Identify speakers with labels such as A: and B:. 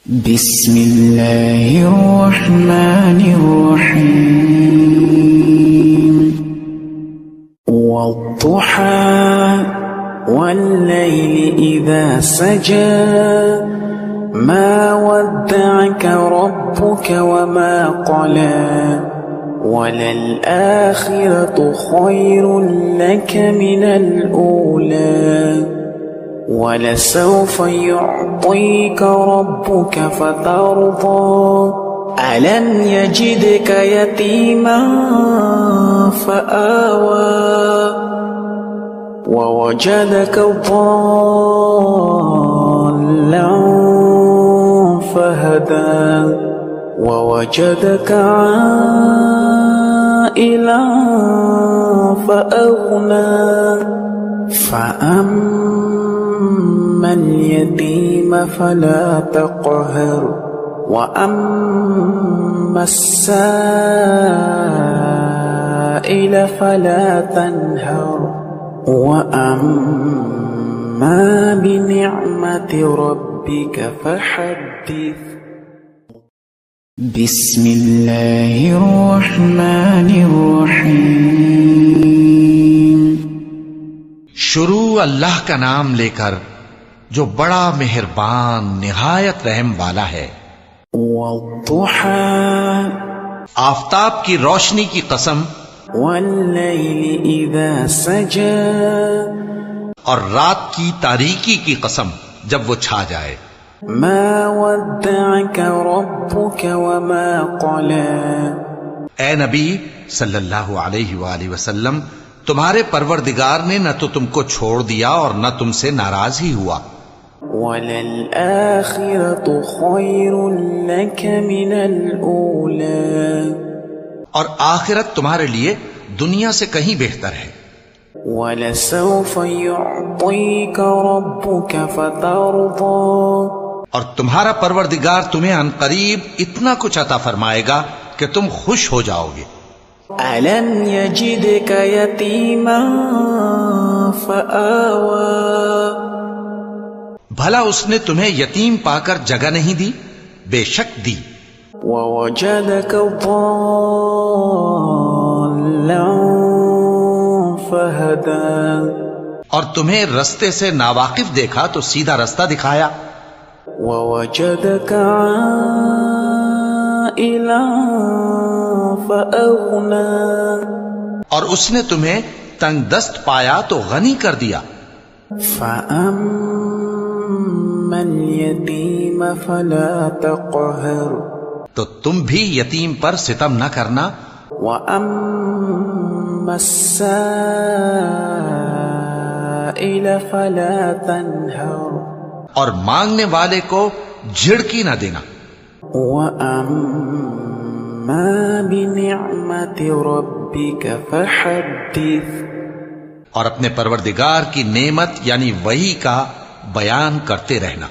A: بسم اللہ الرحمن الرحیم والضحى واللیل اذا سجى ما ودعك ربك وما قلى وللآخرة خير لك من الأولى وَلَسَوْفَ يُعْطِيكَ رَبُّكَ فَتَرْضَى أَلَمْ يَجِدْكَ يَتِيمًا فَآوَى وَوَجَدَكَ ضَالًّا فَهَدَى وَوَجَدَكَ عَائِلًا فَأَغْنَى فَأَمَّا الْيَتِيمَ فَلَا تَقْهَرْ وَأَمَّا السَّائِلَ فَلَا تَنْهَرْ وَأَمَّا بِنِعْمَةِ رَبِّكَ فَحَدِّثْ بسم اللہ الرحمن الرحیم
B: شروع اللہ کا نام لے کر جو بڑا مہربان نہایت رحم والا ہے۔
A: والضحى
B: آفتاب کی روشنی کی قسم،
A: واللیل اذا سجى
B: اور رات کی تاریکی کی قسم جب وہ چھا جائے۔
A: ما ودعك ربك وما قلى
B: اے نبی صلی اللہ علیہ وآلہ وسلم، تمہارے پروردگار نے نہ تو تم کو چھوڑ دیا اور نہ تم سے ناراض ہی ہوا۔
A: وَلَلْآخِرَةُ خَيْرٌ لَكَ مِنَ الْأُولَى
B: اور آخرت تمہارے لیے دنیا سے کہیں بہتر ہے۔
A: وَلَسَوْفَ يُعْطِيكَ رَبُّكَ فَتَرْضَى
B: اور تمہارا پروردگار تمہیں عن قریب اتنا کچھ عطا فرمائے گا کہ تم خوش ہو جاؤ گے۔
A: أَلَمْ يَجِدْكَ يَتِيمًا فَآوَى
B: بھلا اس نے تمہیں یتیم پا کر جگہ نہیں دی؟ بے شک دی۔
A: وَوَجَدَكَ ضَالًّا فَهَدَى
B: اور تمہیں رستے سے ناواقف دیکھا تو سیدھا رستہ دکھایا۔
A: وَوَجَدَكَ عَائِلًا فَأَغْنَى
B: اور اس نے تمہیں تنگ دست پایا تو غنی کر دیا۔
A: فَأَمَّا الْيَتِيمَ فَلَا تَقْهَرْ
B: تو تم بھی یتیم پر ستم نہ کرنا۔
A: وَأَمَّا السَّائِلَ فَلَا تَنْهَرْ
B: اور مانگنے والے کو جھڑکی نہ دینا۔
A: وَأَمَّا بِنِعْمَةِ رَبِّكَ فَحَدِّثْ
B: اور اپنے پروردگار کی نعمت یعنی وحی کا بیان کرتے رہنا۔